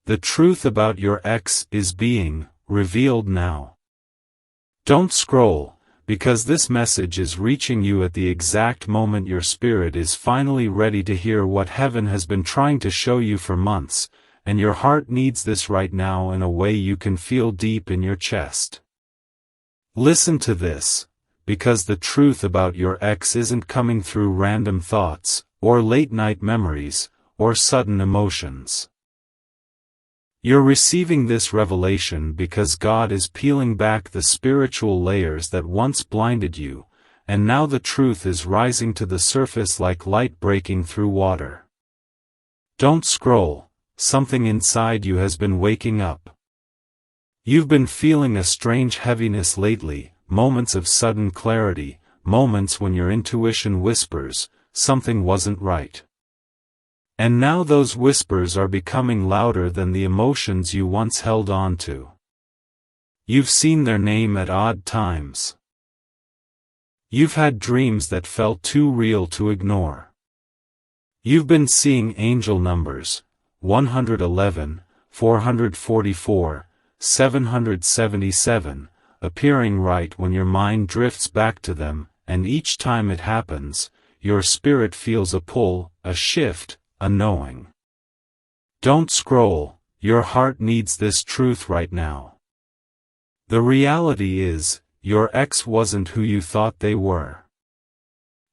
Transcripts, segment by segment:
The truth about your ex is being revealed now. Don't scroll, because this message is reaching you at the exact moment your spirit is finally ready to hear what heaven has been trying to show you for months, and your heart needs this right now in a way you can feel deep in your chest. Listen to this, because the truth about your ex isn't coming through random thoughts, or late-night memories, or sudden emotions. You're receiving this revelation because God is peeling back the spiritual layers that once blinded you, and now the truth is rising to the surface like light breaking through water. Don't scroll, something inside you has been waking up. You've been feeling a strange heaviness lately, moments of sudden clarity, moments when your intuition whispers, something wasn't right. And now those whispers are becoming louder than the emotions you once held on to. You've seen their name at odd times. You've had dreams that felt too real to ignore. You've been seeing angel numbers, 111, 444, 777, appearing right when your mind drifts back to them, and each time it happens, your spirit feels a pull, a shift, a knowing. Don't scroll, your heart needs this truth right now. The reality is, your ex wasn't who you thought they were.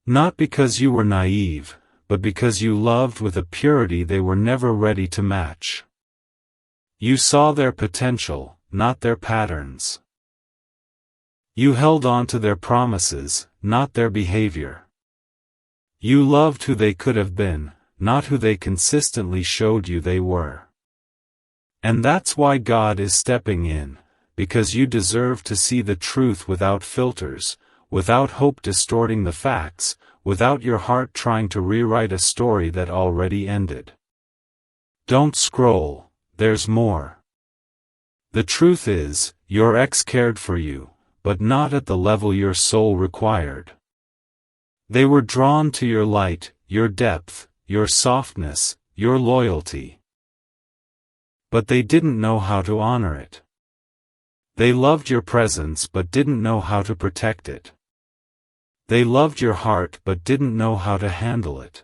Not because you were naive, but because you loved with a purity they were never ready to match. You saw their potential, not their patterns. You held on to their promises, not their behavior. You loved who they could have been, not who they consistently showed you they were. And that's why God is stepping in, because you deserve to see the truth without filters, without hope distorting the facts, without your heart trying to rewrite a story that already ended. Don't scroll, there's more. The truth is, your ex cared for you, but not at the level your soul required. They were drawn to your light, your depth, your softness, your loyalty. But they didn't know how to honor it. They loved your presence but didn't know how to protect it. They loved your heart but didn't know how to handle it.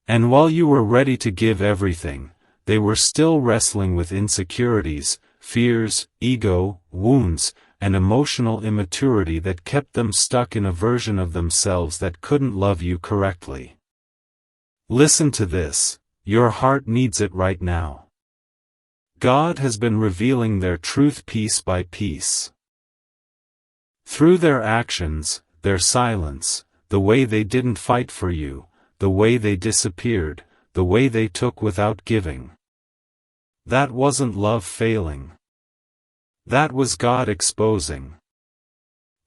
And while you were ready to give everything, they were still wrestling with insecurities, fears, ego, wounds, and emotional immaturity that kept them stuck in a version of themselves that couldn't love you correctly. Listen to this, your heart needs it right now. God has been revealing their truth piece by piece. Through their actions, their silence, the way they didn't fight for you, the way they disappeared, the way they took without giving. That wasn't love failing. That was God exposing.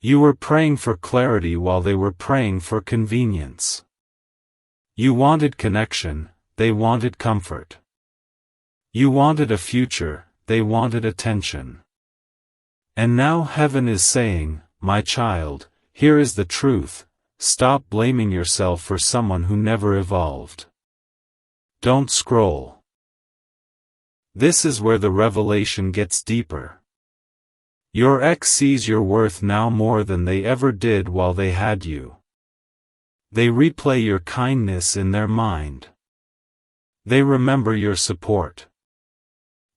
You were praying for clarity while they were praying for convenience. You wanted connection, they wanted comfort. You wanted a future, they wanted attention. And now heaven is saying, my child, here is the truth, stop blaming yourself for someone who never evolved. Don't scroll. This is where the revelation gets deeper. Your ex sees your worth now more than they ever did while they had you. They replay your kindness in their mind. They remember your support.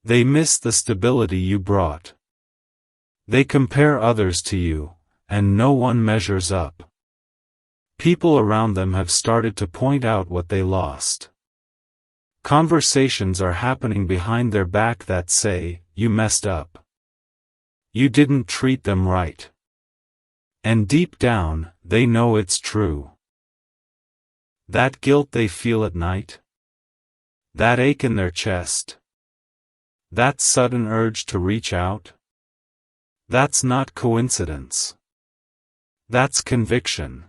They miss the stability you brought. They compare others to you, and no one measures up. People around them have started to point out what they lost. Conversations are happening behind their back that say, you messed up. You didn't treat them right. And deep down, they know it's true. That guilt they feel at night? That ache in their chest? That sudden urge to reach out? That's not coincidence. That's conviction.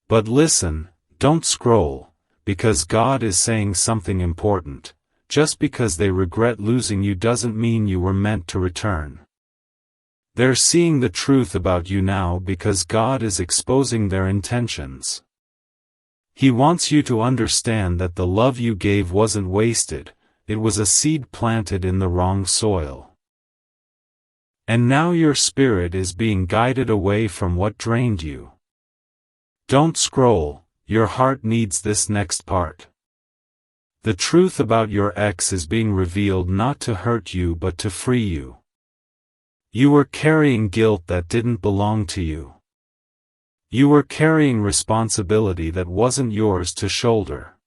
But listen, don't scroll, because God is saying something important. Just because they regret losing you doesn't mean you were meant to return. They're seeing the truth about you now because God is exposing their intentions. He wants you to understand that the love you gave wasn't wasted, it was a seed planted in the wrong soil. And now your spirit is being guided away from what drained you. Don't scroll, your heart needs this next part. The truth about your ex is being revealed not to hurt you but to free you. You were carrying guilt that didn't belong to you. You were carrying responsibility that wasn't yours to shoulder.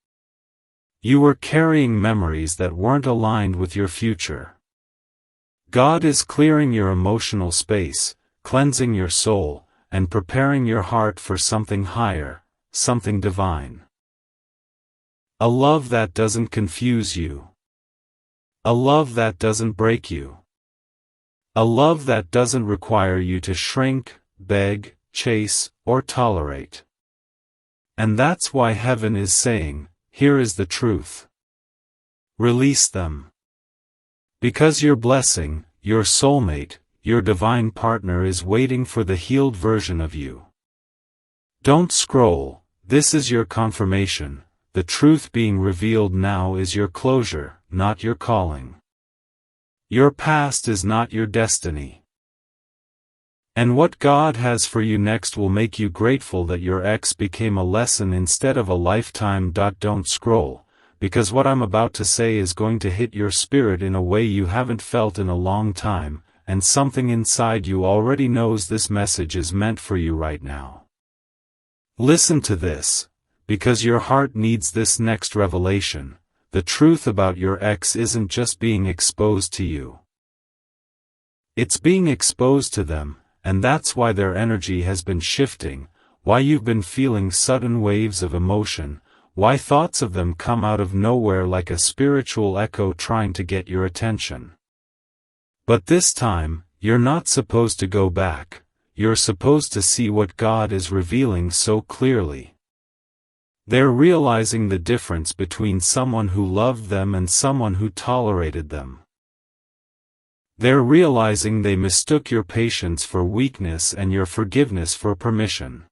You were carrying memories that weren't aligned with your future. God is clearing your emotional space, cleansing your soul, and preparing your heart for something higher, something divine. A love that doesn't confuse you. A love that doesn't break you. A love that doesn't require you to shrink, beg, chase, or tolerate. And that's why heaven is saying, here is the truth. Release them. Because your blessing, your soulmate, your divine partner is waiting for the healed version of you. Don't scroll, this is your confirmation. The truth being revealed now is your closure, not your calling. Your past is not your destiny. And what God has for you next will make you grateful that your ex became a lesson instead of a lifetime. Don't scroll, because what I'm about to say is going to hit your spirit in a way you haven't felt in a long time, and something inside you already knows this message is meant for you right now. Listen to this. Because your heart needs this next revelation. The truth about your ex isn't just being exposed to you. It's being exposed to them, and that's why their energy has been shifting, why you've been feeling sudden waves of emotion, why thoughts of them come out of nowhere like a spiritual echo trying to get your attention. But this time, you're not supposed to go back, you're supposed to see what God is revealing so clearly. They're realizing the difference between someone who loved them and someone who tolerated them. They're realizing they mistook your patience for weakness and your forgiveness for permission.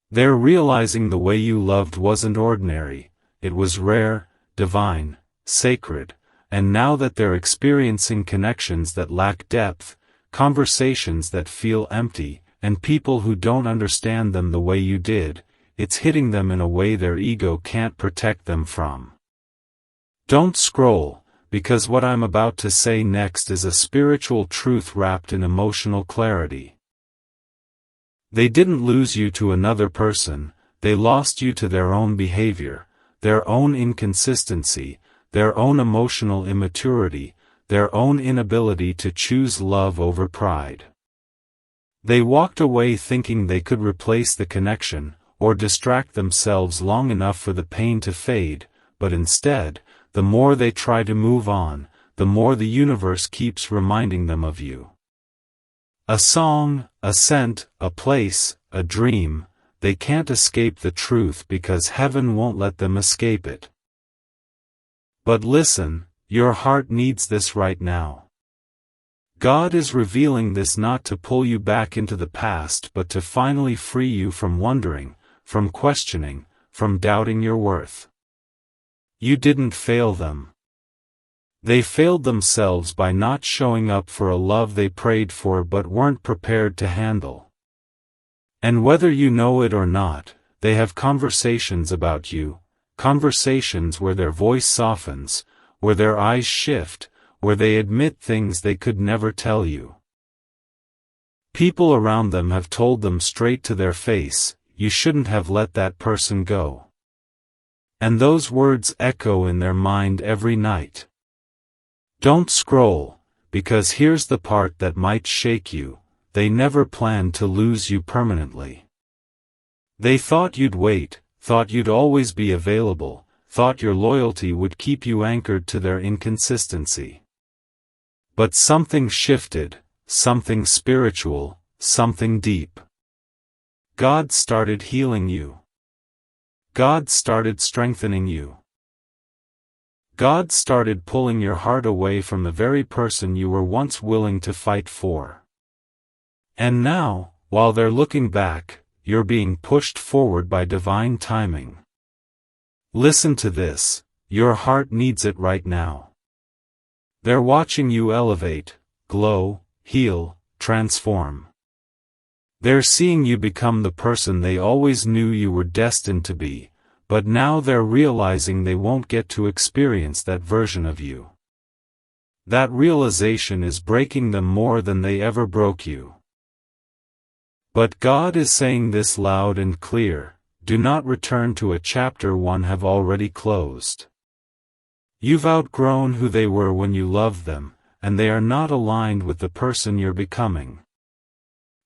They're realizing the way you loved wasn't ordinary, it was rare, divine, sacred, and now that they're experiencing connections that lack depth, conversations that feel empty, and people who don't understand them the way you did, it's hitting them in a way their ego can't protect them from. Don't scroll, because what I'm about to say next is a spiritual truth wrapped in emotional clarity. They didn't lose you to another person, they lost you to their own behavior, their own inconsistency, their own emotional immaturity, their own inability to choose love over pride. They walked away thinking they could replace the connection, or distract themselves long enough for the pain to fade, but instead, the more they try to move on, the more the universe keeps reminding them of you. A song, a scent, a place, a dream, they can't escape the truth because heaven won't let them escape it. But listen, your heart needs this right now. God is revealing this not to pull you back into the past but to finally free you from wondering, from questioning, from doubting your worth. You didn't fail them. They failed themselves by not showing up for a love they prayed for but weren't prepared to handle. And whether you know it or not, they have conversations about you, conversations where their voice softens, where their eyes shift, where they admit things they could never tell you. People around them have told them straight to their face, you shouldn't have let that person go. And those words echo in their mind every night. Don't scroll, because here's the part that might shake you, they never planned to lose you permanently. They thought you'd wait, thought you'd always be available, thought your loyalty would keep you anchored to their inconsistency. But something shifted, something spiritual, something deep. God started healing you. God started strengthening you. God started pulling your heart away from the very person you were once willing to fight for. And now, while they're looking back, you're being pushed forward by divine timing. Listen to this, your heart needs it right now. They're watching you elevate, glow, heal, transform. They're seeing you become the person they always knew you were destined to be, but now they're realizing they won't get to experience that version of you. That realization is breaking them more than they ever broke you. But God is saying this loud and clear: do not return to a chapter one have already closed. You've outgrown who they were when you loved them, and they are not aligned with the person you're becoming.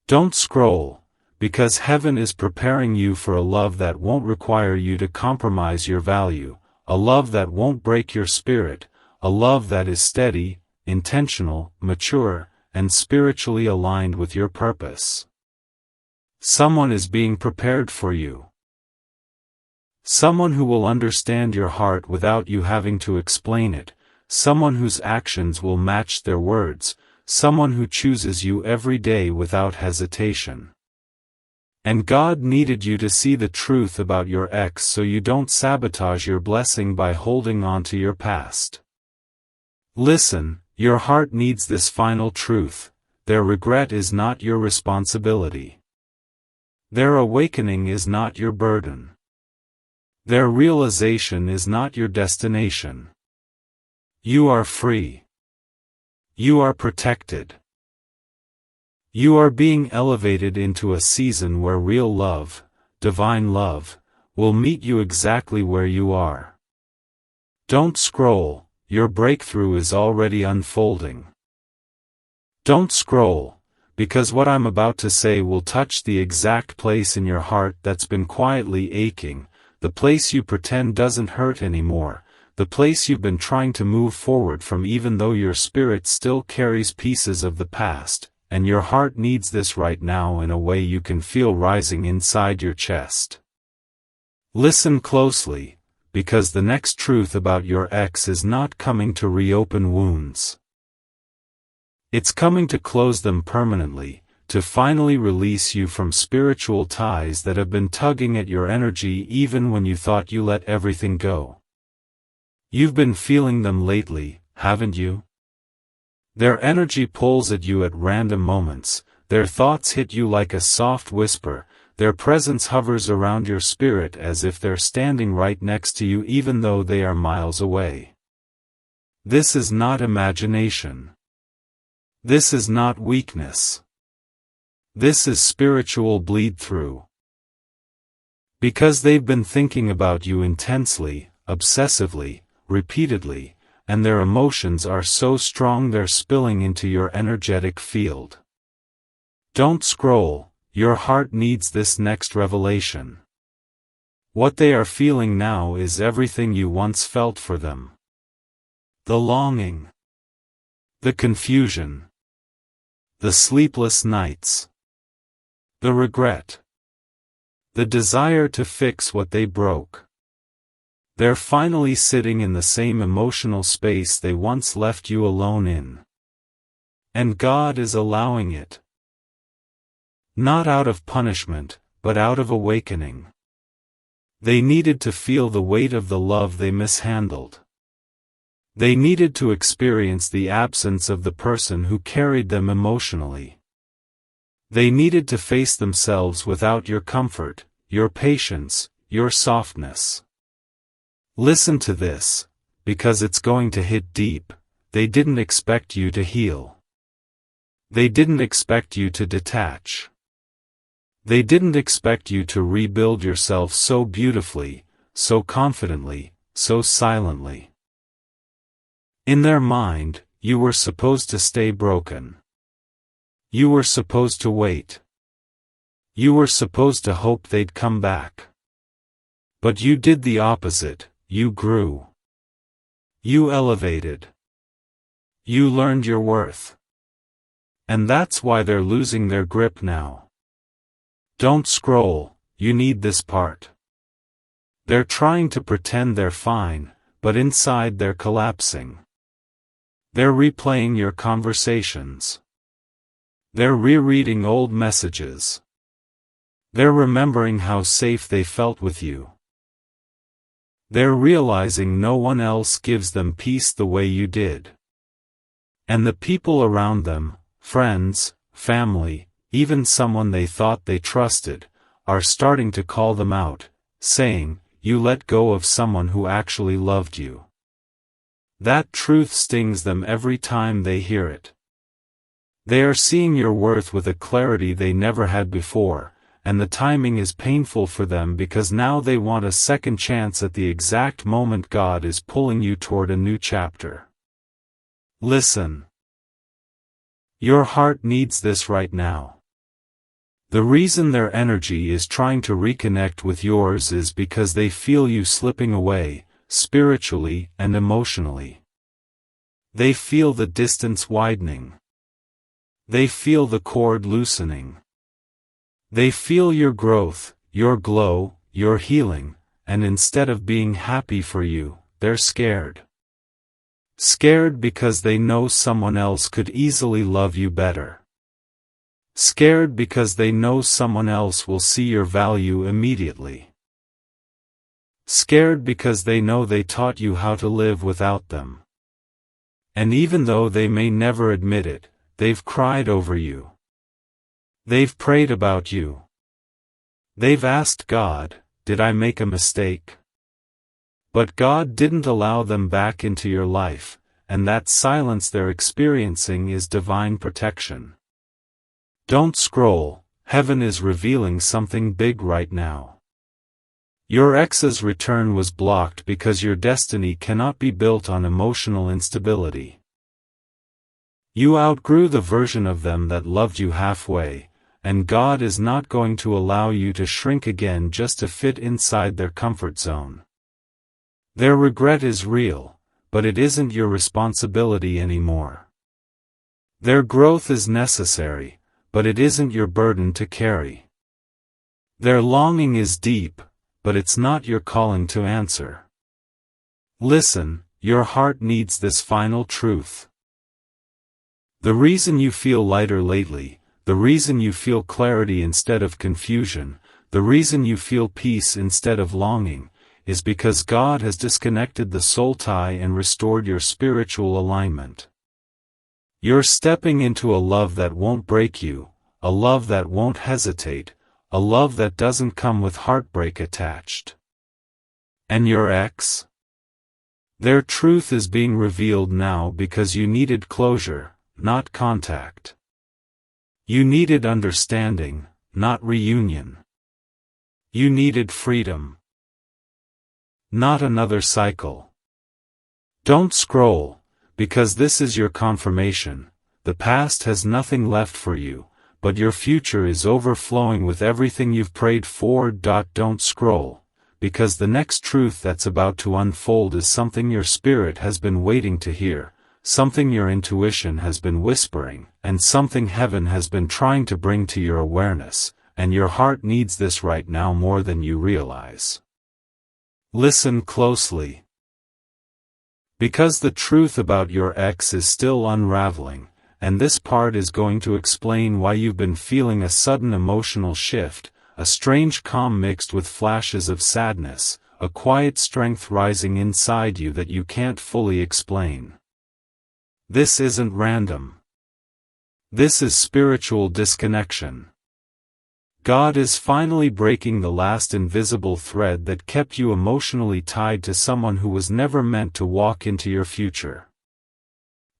Don't scroll, because heaven is preparing you for a love that won't require you to compromise your value, a love that won't break your spirit, a love that is steady, intentional, mature, and spiritually aligned with your purpose. Someone is being prepared for you. Someone who will understand your heart without you having to explain it, someone whose actions will match their words, someone who chooses you every day without hesitation. And God needed you to see the truth about your ex so you don't sabotage your blessing by holding on to your past. Listen, your heart needs this final truth: their regret is not your responsibility. Their awakening is not your burden. Their realization is not your destination. You are free. You are protected. You are being elevated into a season where real love, divine love, will meet you exactly where you are. Don't scroll, your breakthrough is already unfolding. Don't scroll, because what I'm about to say will touch the exact place in your heart that's been quietly aching, the place you pretend doesn't hurt anymore, the place you've been trying to move forward from even though your spirit still carries pieces of the past, and your heart needs this right now in a way you can feel rising inside your chest. Listen closely, because the next truth about your ex is not coming to reopen wounds. It's coming to close them permanently, to finally release you from spiritual ties that have been tugging at your energy even when you thought you let everything go. You've been feeling them lately, haven't you? Their energy pulls at you at random moments, their thoughts hit you like a soft whisper, their presence hovers around your spirit as if they're standing right next to you even though they are miles away. This is not imagination. This is not weakness. This is spiritual bleed-through. Because they've been thinking about you intensely, obsessively, repeatedly, and their emotions are so strong they're spilling into your energetic field. Don't scroll, your heart needs this next revelation. What they are feeling now is everything you once felt for them. The longing. The confusion. The sleepless nights. The regret. The desire to fix what they broke. They're finally sitting in the same emotional space they once left you alone in. And God is allowing it. Not out of punishment, but out of awakening. They needed to feel the weight of the love they mishandled. They needed to experience the absence of the person who carried them emotionally. They needed to face themselves without your comfort, your patience, your softness. Listen to this, because it's going to hit deep. They didn't expect you to heal. They didn't expect you to detach. They didn't expect you to rebuild yourself so beautifully, so confidently, so silently. In their mind, you were supposed to stay broken. You were supposed to wait. You were supposed to hope they'd come back. But you did the opposite, you grew. You elevated. You learned your worth. And that's why they're losing their grip now. Don't scroll, you need this part. They're trying to pretend they're fine, but inside they're collapsing. They're replaying your conversations. They're rereading old messages. They're remembering how safe they felt with you. They're realizing no one else gives them peace the way you did. And the people around them, friends, family, even someone they thought they trusted, are starting to call them out, saying, "You let go of someone who actually loved you." That truth stings them every time they hear it. They are seeing your worth with a clarity they never had before, and the timing is painful for them because now they want a second chance at the exact moment God is pulling you toward a new chapter. Listen. Your heart needs this right now. The reason their energy is trying to reconnect with yours is because they feel you slipping away, spiritually and emotionally. They feel the distance widening. They feel the cord loosening. They feel your growth, your glow, your healing, and instead of being happy for you, they're scared. Scared because they know someone else could easily love you better. Scared because they know someone else will see your value immediately. Scared because they know they taught you how to live without them. And even though they may never admit it, they've cried over you. They've prayed about you. They've asked God, "Did I make a mistake?" But God didn't allow them back into your life, and that silence they're experiencing is divine protection. Don't scroll, heaven is revealing something big right now. Your ex's return was blocked because your destiny cannot be built on emotional instability. You outgrew the version of them that loved you halfway, and God is not going to allow you to shrink again just to fit inside their comfort zone. Their regret is real, but it isn't your responsibility anymore. Their growth is necessary, but it isn't your burden to carry. Their longing is deep, but it's not your calling to answer. Listen, your heart needs this final truth. The reason you feel lighter lately, the reason you feel clarity instead of confusion, the reason you feel peace instead of longing, is because God has disconnected the soul tie and restored your spiritual alignment. You're stepping into a love that won't break you, a love that won't hesitate, a love that doesn't come with heartbreak attached. And your ex? Their truth is being revealed now because you needed closure, not contact. You needed understanding, not reunion. You needed freedom. Not another cycle. Don't scroll, because this is your confirmation. The past has nothing left for you, but your future is overflowing with everything you've prayed for. Don't scroll, because the next truth that's about to unfold is something your spirit has been waiting to hear, something your intuition has been whispering, and something heaven has been trying to bring to your awareness, and your heart needs this right now more than you realize. Listen closely. Because the truth about your ex is still unraveling, and this part is going to explain why you've been feeling a sudden emotional shift, a strange calm mixed with flashes of sadness, a quiet strength rising inside you that you can't fully explain. This isn't random. This is spiritual disconnection. God is finally breaking the last invisible thread that kept you emotionally tied to someone who was never meant to walk into your future.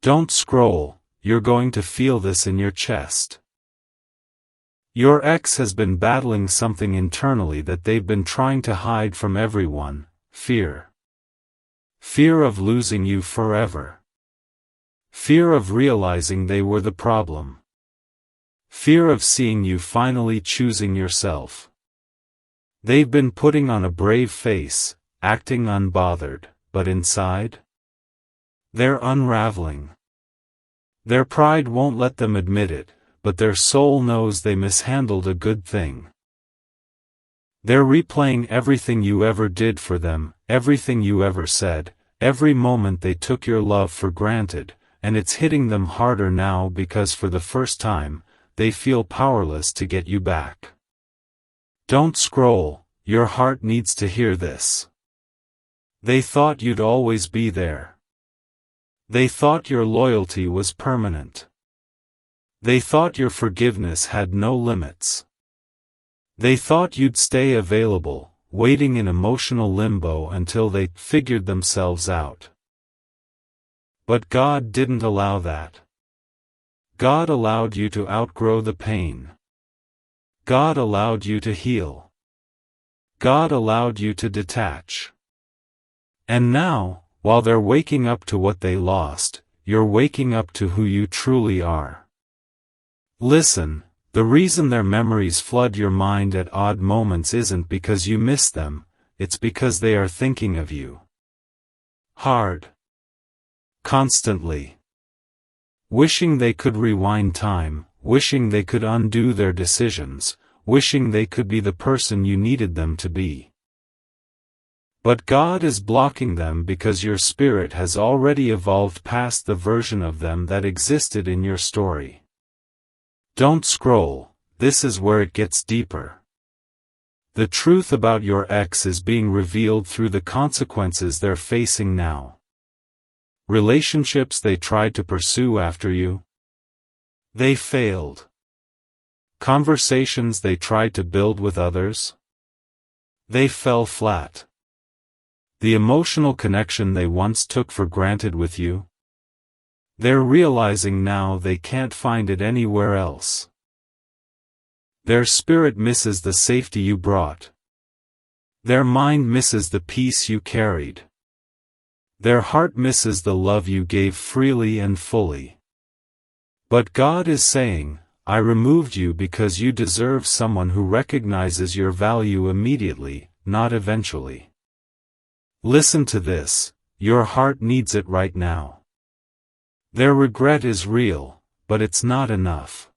Don't scroll, you're going to feel this in your chest. Your ex has been battling something internally that they've been trying to hide from everyone: fear. Fear of losing you forever. Fear of realizing they were the problem. Fear of seeing you finally choosing yourself. They've been putting on a brave face, acting unbothered, but inside? They're unraveling. Their pride won't let them admit it, but their soul knows they mishandled a good thing. They're replaying everything you ever did for them, everything you ever said, every moment they took your love for granted, and it's hitting them harder now because for the first time, they feel powerless to get you back. Don't scroll, your heart needs to hear this. They thought you'd always be there. They thought your loyalty was permanent. They thought your forgiveness had no limits. They thought you'd stay available, waiting in emotional limbo until they figured themselves out. But God didn't allow that. God allowed you to outgrow the pain. God allowed you to heal. God allowed you to detach. And now, while they're waking up to what they lost, you're waking up to who you truly are. Listen, the reason their memories flood your mind at odd moments isn't because you miss them, it's because they are thinking of you. Hard. Constantly. Wishing they could rewind time, wishing they could undo their decisions, wishing they could be the person you needed them to be. But God is blocking them because your spirit has already evolved past the version of them that existed in your story. Don't scroll, this is where it gets deeper. The truth about your ex is being revealed through the consequences they're facing now. Relationships they tried to pursue after you. They failed. Conversations they tried to build with others. They fell flat. The emotional connection they once took for granted with you. They're realizing now they can't find it anywhere else. Their spirit misses the safety you brought. Their mind misses the peace you carried. Their heart misses the love you gave freely and fully. But God is saying, I removed you because you deserve someone who recognizes your value immediately, not eventually. Listen to this, your heart needs it right now. Their regret is real, but it's not enough.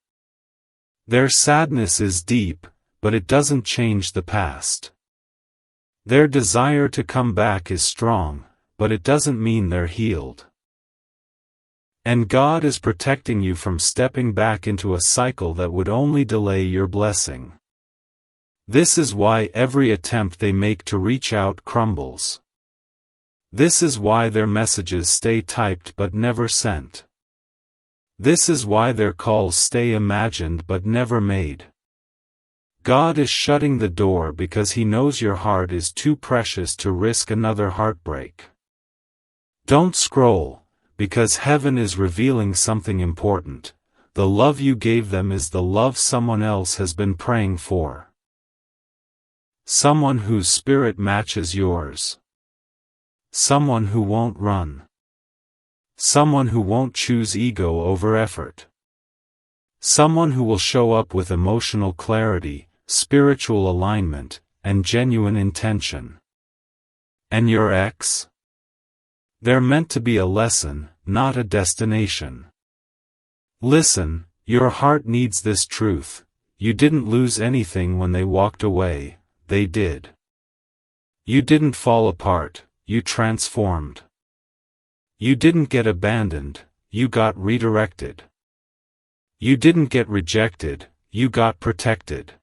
Their sadness is deep, but it doesn't change the past. Their desire to come back is strong, but it doesn't mean they're healed. And God is protecting you from stepping back into a cycle that would only delay your blessing. This is why every attempt they make to reach out crumbles. This is why their messages stay typed but never sent. This is why their calls stay imagined but never made. God is shutting the door because He knows your heart is too precious to risk another heartbreak. Don't scroll, because heaven is revealing something important. The love you gave them is the love someone else has been praying for. Someone whose spirit matches yours. Someone who won't run. Someone who won't choose ego over effort. Someone who will show up with emotional clarity, spiritual alignment, and genuine intention. And your ex? They're meant to be a lesson, not a destination. Listen, your heart needs this truth. You didn't lose anything when they walked away, they did. You didn't fall apart, you transformed. You didn't get abandoned, you got redirected. You didn't get rejected, you got protected.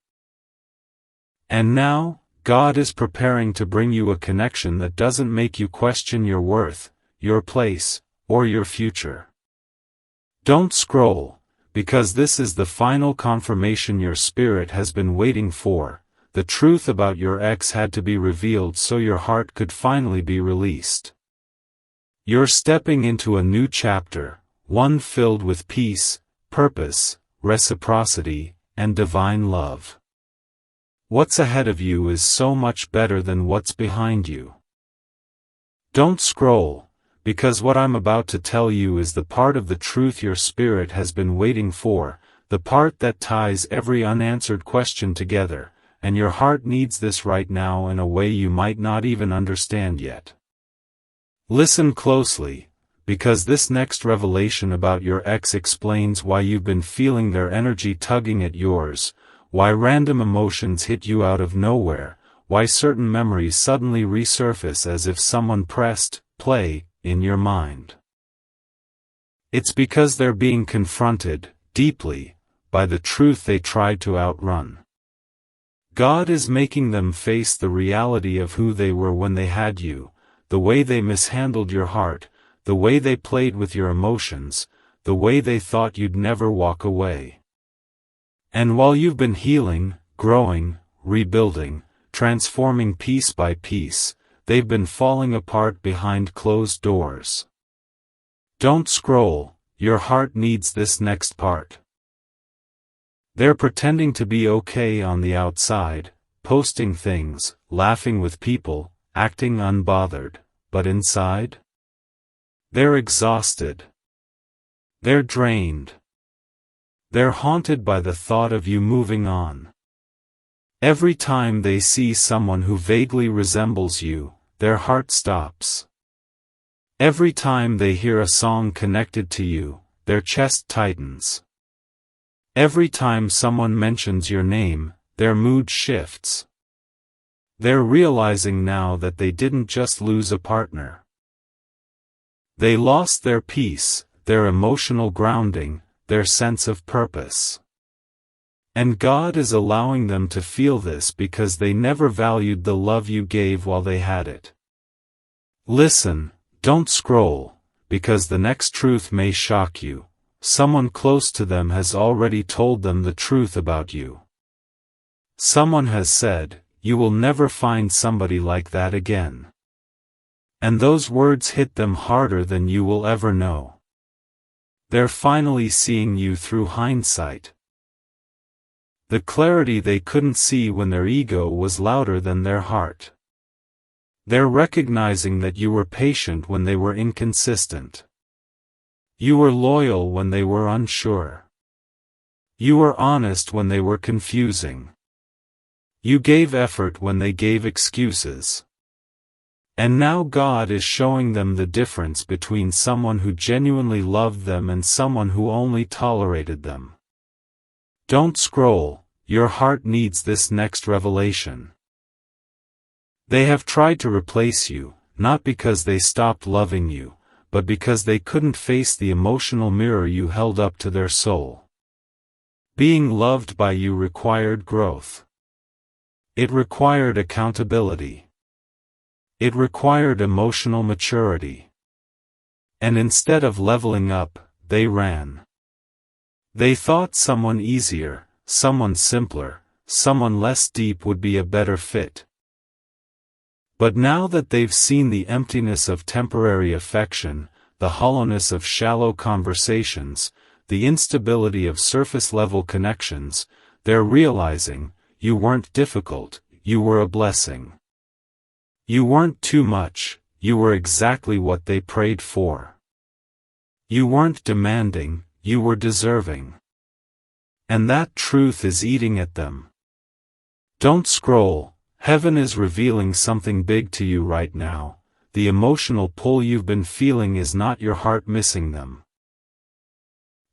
And now, God is preparing to bring you a connection that doesn't make you question your worth, your place, or your future. Don't scroll, because this is the final confirmation your spirit has been waiting for. The truth about your ex had to be revealed so your heart could finally be released. You're stepping into a new chapter, one filled with peace, purpose, reciprocity, and divine love. What's ahead of you is so much better than what's behind you. Don't scroll, because what I'm about to tell you is the part of the truth your spirit has been waiting for, the part that ties every unanswered question together, and your heart needs this right now in a way you might not even understand yet. Listen closely, because this next revelation about your ex explains why you've been feeling their energy tugging at yours, why random emotions hit you out of nowhere, why certain memories suddenly resurface as if someone pressed play in your mind. It's because they're being confronted, deeply, by the truth they tried to outrun. God is making them face the reality of who they were when they had you, the way they mishandled your heart, the way they played with your emotions, the way they thought you'd never walk away. And while you've been healing, growing, rebuilding, transforming piece by piece, they've been falling apart behind closed doors. Don't scroll, your heart needs this next part. They're pretending to be okay on the outside, posting things, laughing with people, acting unbothered, but inside? They're exhausted. They're drained. They're haunted by the thought of you moving on. Every time they see someone who vaguely resembles you, their heart stops. Every time they hear a song connected to you, their chest tightens. Every time someone mentions your name, their mood shifts. They're realizing now that they didn't just lose a partner. They lost their peace, their emotional grounding, their sense of purpose. And God is allowing them to feel this because they never valued the love you gave while they had it. Listen, don't scroll, because the next truth may shock you. Someone close to them has already told them the truth about you. Someone has said, "You will never find somebody like that again." And those words hit them harder than you will ever know. They're finally seeing you through hindsight. The clarity they couldn't see when their ego was louder than their heart. They're recognizing that you were patient when they were inconsistent. You were loyal when they were unsure. You were honest when they were confusing. You gave effort when they gave excuses. And now God is showing them the difference between someone who genuinely loved them and someone who only tolerated them. Don't scroll, your heart needs this next revelation. They have tried to replace you, not because they stopped loving you, but because they couldn't face the emotional mirror you held up to their soul. Being loved by you required growth. It required accountability. It required emotional maturity. And instead of leveling up, they ran. They thought someone easier, someone simpler, someone less deep would be a better fit. But now that they've seen the emptiness of temporary affection, the hollowness of shallow conversations, the instability of surface-level connections, they're realizing, you weren't difficult, you were a blessing. You weren't too much, you were exactly what they prayed for. You weren't demanding, you were deserving. And that truth is eating at them. Don't scroll, heaven is revealing something big to you right now. The emotional pull you've been feeling is not your heart missing them.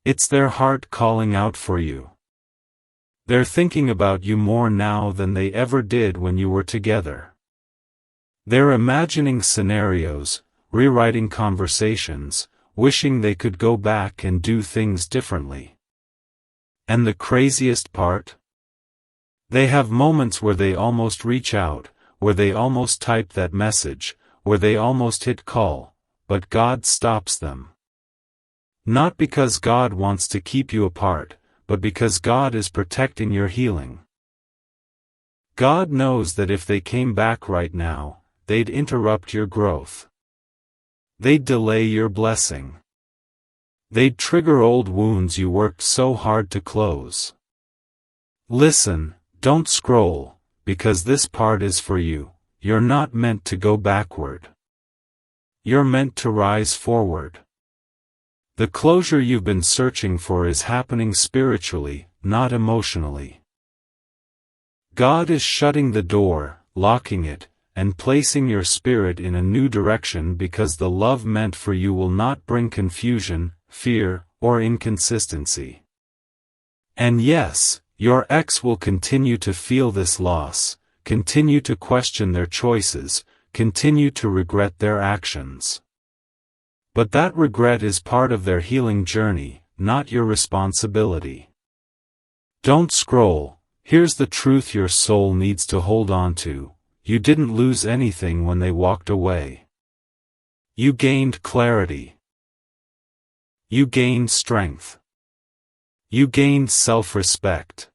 It's their heart calling out for you. They're thinking about you more now than they ever did when you were together. They're imagining scenarios, rewriting conversations, wishing they could go back and do things differently. And the craziest part? They have moments where they almost reach out, where they almost type that message, where they almost hit call, but God stops them. Not because God wants to keep you apart, but because God is protecting your healing. God knows that if they came back right now, they'd interrupt your growth. They'd delay your blessing. They'd trigger old wounds you worked so hard to close. Listen, don't scroll, because this part is for you. You're not meant to go backward. You're meant to rise forward. The closure you've been searching for is happening spiritually, not emotionally. God is shutting the door, locking it, and placing your spirit in a new direction because the love meant for you will not bring confusion, fear, or inconsistency. And yes, your ex will continue to feel this loss, continue to question their choices, continue to regret their actions. But that regret is part of their healing journey, not your responsibility. Don't scroll, here's the truth your soul needs to hold on to. You didn't lose anything when they walked away. You gained clarity. You gained strength. You gained self-respect.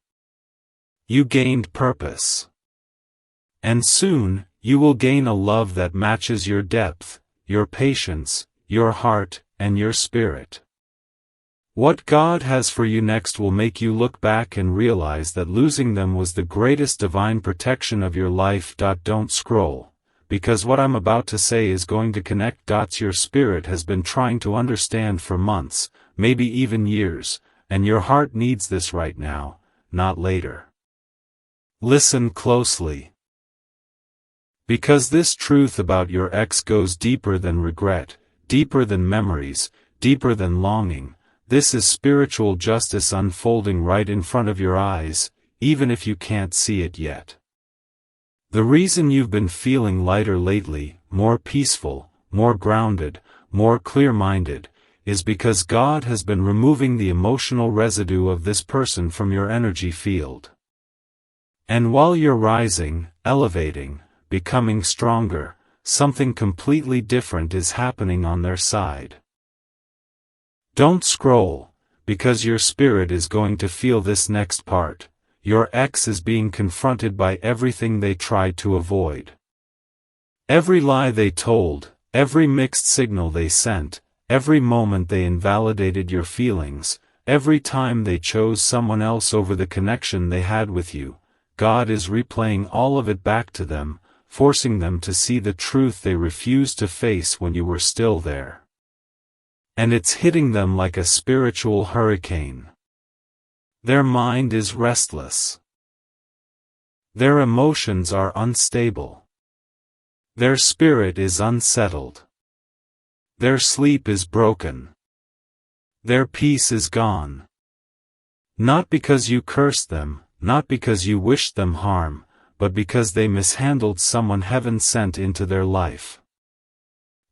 You gained purpose. And soon, you will gain a love that matches your depth, your patience, your heart, and your spirit. What God has for you next will make you look back and realize that losing them was the greatest divine protection of your life. Don't scroll, because what I'm about to say is going to connect dots your spirit has been trying to understand for months, maybe even years, and your heart needs this right now, not later. Listen closely. Because this truth about your ex goes deeper than regret, deeper than memories, deeper than longing. This is spiritual justice unfolding right in front of your eyes, even if you can't see it yet. The reason you've been feeling lighter lately, more peaceful, more grounded, more clear-minded, is because God has been removing the emotional residue of this person from your energy field. And while you're rising, elevating, becoming stronger, something completely different is happening on their side. Don't scroll, because your spirit is going to feel this next part. Your ex is being confronted by everything they tried to avoid. Every lie they told, every mixed signal they sent, every moment they invalidated your feelings, every time they chose someone else over the connection they had with you, God is replaying all of it back to them, forcing them to see the truth they refused to face when you were still there. And it's hitting them like a spiritual hurricane. Their mind is restless. Their emotions are unstable. Their spirit is unsettled. Their sleep is broken. Their peace is gone. Not because you cursed them, not because you wished them harm, but because they mishandled someone heaven sent into their life.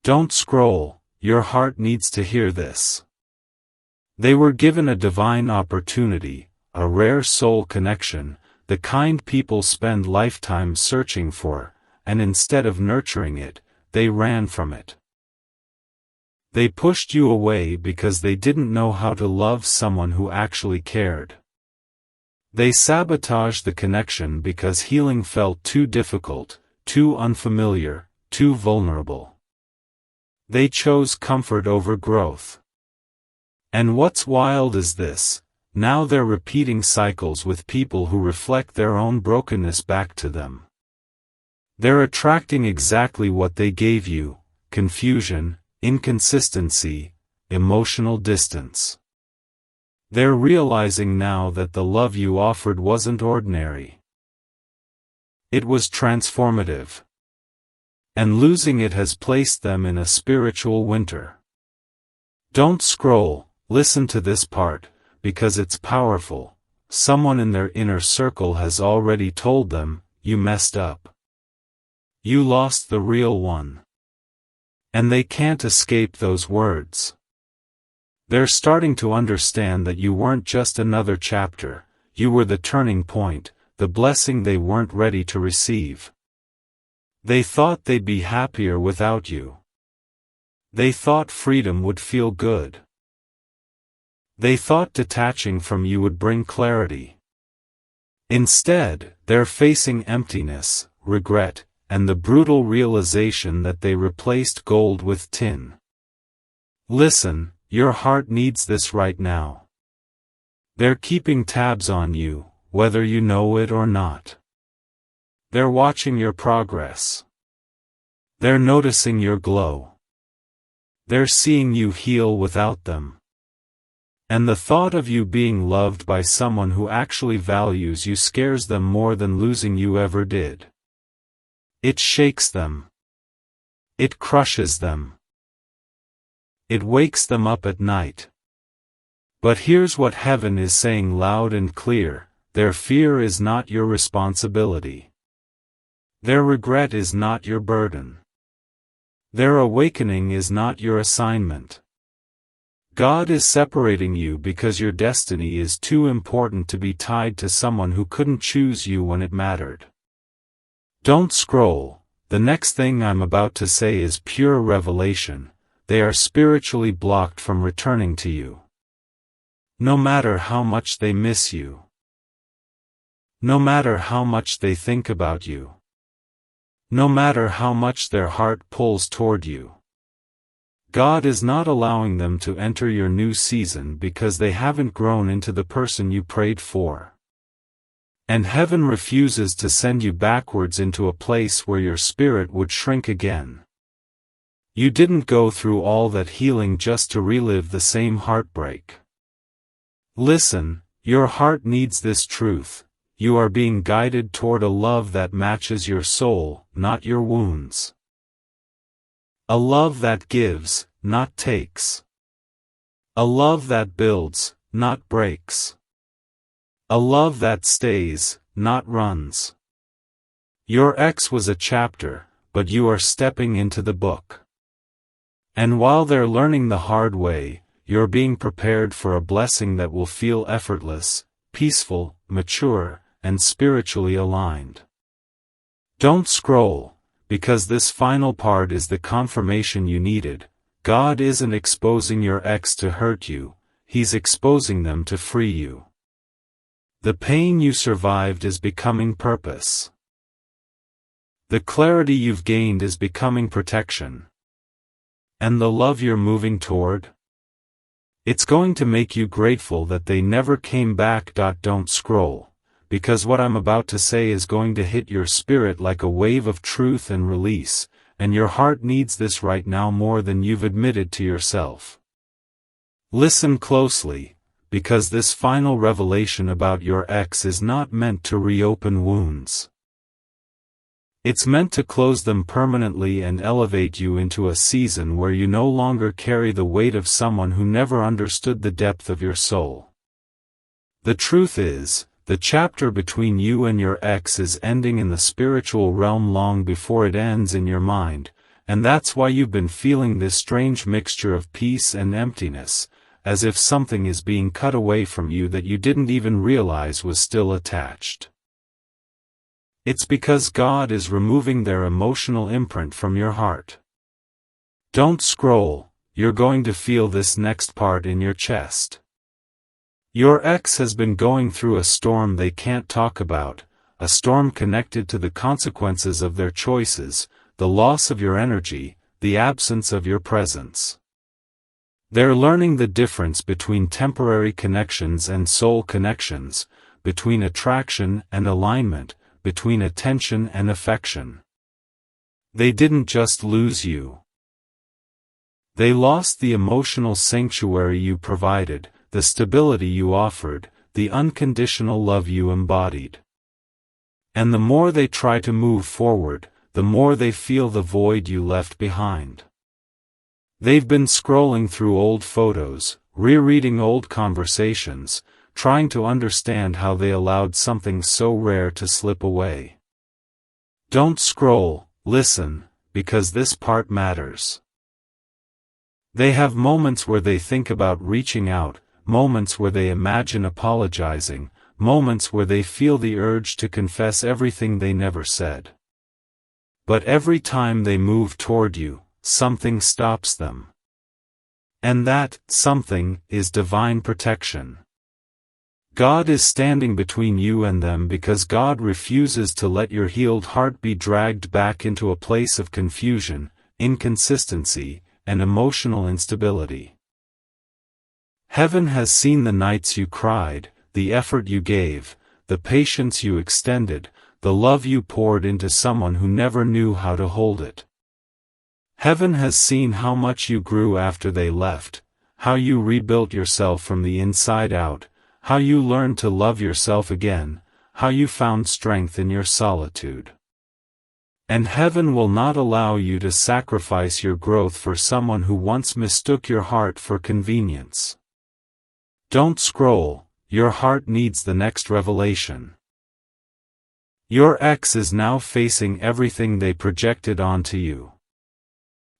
Don't scroll. Your heart needs to hear this. They were given a divine opportunity, a rare soul connection, the kind people spend lifetimes searching for, and instead of nurturing it, they ran from it. They pushed you away because they didn't know how to love someone who actually cared. They sabotaged the connection because healing felt too difficult, too unfamiliar, too vulnerable. They chose comfort over growth. And what's wild is this, now they're repeating cycles with people who reflect their own brokenness back to them. They're attracting exactly what they gave you: confusion, inconsistency, emotional distance. They're realizing now that the love you offered wasn't ordinary. It was transformative. And losing it has placed them in a spiritual winter. Don't scroll, listen to this part, because it's powerful. Someone in their inner circle has already told them, you messed up. You lost the real one. And they can't escape those words. They're starting to understand that you weren't just another chapter, you were the turning point, the blessing they weren't ready to receive. They thought they'd be happier without you. They thought freedom would feel good. They thought detaching from you would bring clarity. Instead, they're facing emptiness, regret, and the brutal realization that they replaced gold with tin. Listen, your heart needs this right now. They're keeping tabs on you, whether you know it or not. They're watching your progress. They're noticing your glow. They're seeing you heal without them. And the thought of you being loved by someone who actually values you scares them more than losing you ever did. It shakes them. It crushes them. It wakes them up at night. But here's what heaven is saying loud and clear: their fear is not your responsibility. Their regret is not your burden. Their awakening is not your assignment. God is separating you because your destiny is too important to be tied to someone who couldn't choose you when it mattered. Don't scroll, The next thing I'm about to say is pure revelation. They are spiritually blocked from returning to you. No matter how much they miss you. No matter how much they think about you. No matter how much their heart pulls toward you. God is not allowing them to enter your new season because they haven't grown into the person you prayed for. And heaven refuses to send you backwards into a place where your spirit would shrink again. You didn't go through all that healing just to relive the same heartbreak. Listen, your heart needs this truth. You are being guided toward a love that matches your soul, not your wounds. A love that gives, not takes. A love that builds, not breaks. A love that stays, not runs. Your ex was a chapter, but you are stepping into the book. And while they're learning the hard way, you're being prepared for a blessing that will feel effortless, peaceful, mature, and spiritually aligned. Don't scroll, because this final part is the confirmation you needed. God isn't exposing your ex to hurt you, He's exposing them to free you. The pain you survived is becoming purpose. The clarity you've gained is becoming protection. And the love you're moving toward? It's going to make you grateful that they never came back. Don't scroll, because what I'm about to say is going to hit your spirit like a wave of truth and release, and your heart needs this right now more than you've admitted to yourself. Listen closely, because this final revelation about your ex is not meant to reopen wounds. It's meant to close them permanently and elevate you into a season where you no longer carry the weight of someone who never understood the depth of your soul. The truth is, the chapter between you and your ex is ending in the spiritual realm long before it ends in your mind, and that's why you've been feeling this strange mixture of peace and emptiness, as if something is being cut away from you that you didn't even realize was still attached. It's because God is removing their emotional imprint from your heart. Don't scroll, you're going to feel this next part in your chest. Your ex has been going through a storm they can't talk about, a storm connected to the consequences of their choices, the loss of your energy, the absence of your presence. They're learning the difference between temporary connections and soul connections, between attraction and alignment, between attention and affection. They didn't just lose you. They lost the emotional sanctuary you provided, the stability you offered, the unconditional love you embodied. And the more they try to move forward, the more they feel the void you left behind. They've been scrolling through old photos, rereading old conversations, trying to understand how they allowed something so rare to slip away. Don't scroll, listen, because this part matters. They have moments where they think about reaching out, moments where they imagine apologizing, moments where they feel the urge to confess everything they never said. But every time they move toward you, something stops them. And that something is divine protection. God is standing between you and them because God refuses to let your healed heart be dragged back into a place of confusion, inconsistency, and emotional instability. Heaven has seen the nights you cried, the effort you gave, the patience you extended, the love you poured into someone who never knew how to hold it. Heaven has seen how much you grew after they left, how you rebuilt yourself from the inside out, how you learned to love yourself again, how you found strength in your solitude. And heaven will not allow you to sacrifice your growth for someone who once mistook your heart for convenience. Don't scroll, your heart needs the next revelation. Your ex is now facing everything they projected onto you.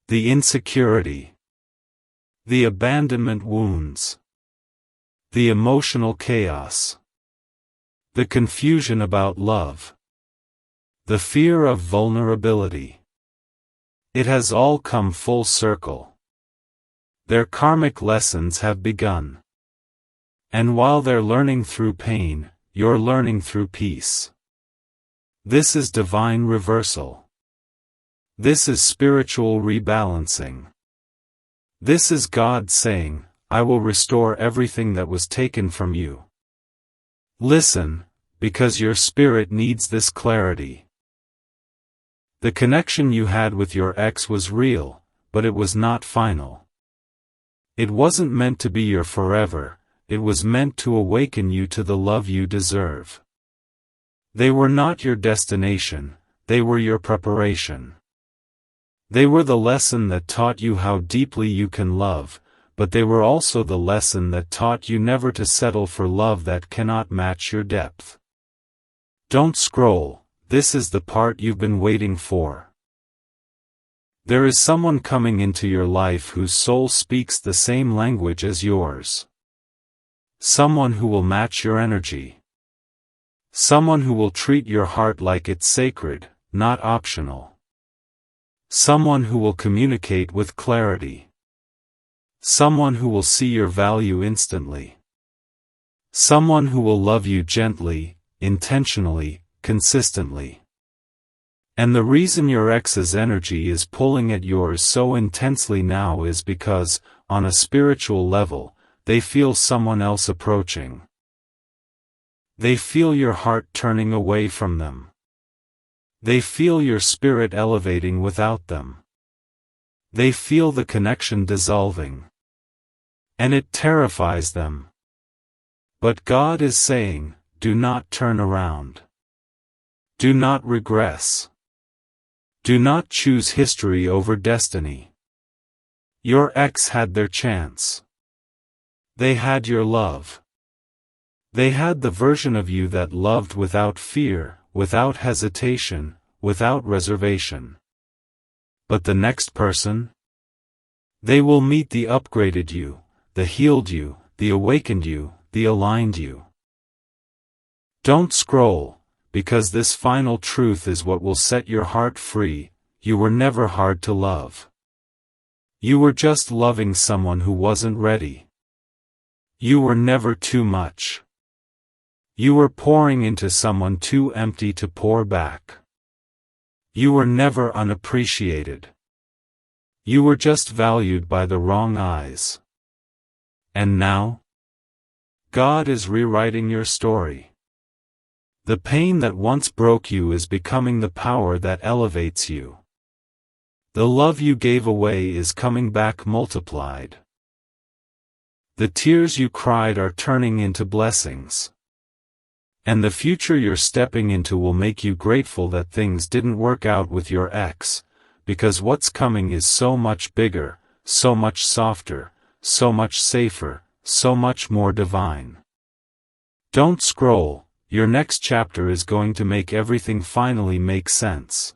The insecurity. The abandonment wounds. The emotional chaos. The confusion about love. The fear of vulnerability. It has all come full circle. Their karmic lessons have begun. And while they're learning through pain, you're learning through peace. This is divine reversal. This is spiritual rebalancing. This is God saying, I will restore everything that was taken from you. Listen, because your spirit needs this clarity. The connection you had with your ex was real, but it was not final. It wasn't meant to be your forever, it was meant to awaken you to the love you deserve. They were not your destination, they were your preparation. They were the lesson that taught you how deeply you can love, but they were also the lesson that taught you never to settle for love that cannot match your depth. Don't scroll, this is the part you've been waiting for. There is someone coming into your life whose soul speaks the same language as yours. Someone who will match your energy. Someone who will treat your heart like it's sacred, not optional. Someone who will communicate with clarity. Someone who will see your value instantly. Someone who will love you gently, intentionally, consistently. And the reason your ex's energy is pulling at yours so intensely now is because, on a spiritual level, they feel someone else approaching. They feel your heart turning away from them. They feel your spirit elevating without them. They feel the connection dissolving. And it terrifies them. But God is saying, do not turn around. Do not regress. Do not choose history over destiny. Your ex had their chance. They had your love. They had the version of you that loved without fear, without hesitation, without reservation. But the next person? They will meet the upgraded you, the healed you, the awakened you, the aligned you. Don't scroll, because this final truth is what will set your heart free. You were never hard to love. You were just loving someone who wasn't ready. You were never too much. You were pouring into someone too empty to pour back. You were never unappreciated. You were just valued by the wrong eyes. And now? God is rewriting your story. The pain that once broke you is becoming the power that elevates you. The love you gave away is coming back multiplied. The tears you cried are turning into blessings. And the future you're stepping into will make you grateful that things didn't work out with your ex, because what's coming is so much bigger, so much softer, so much safer, so much more divine. Don't scroll, your next chapter is going to make everything finally make sense.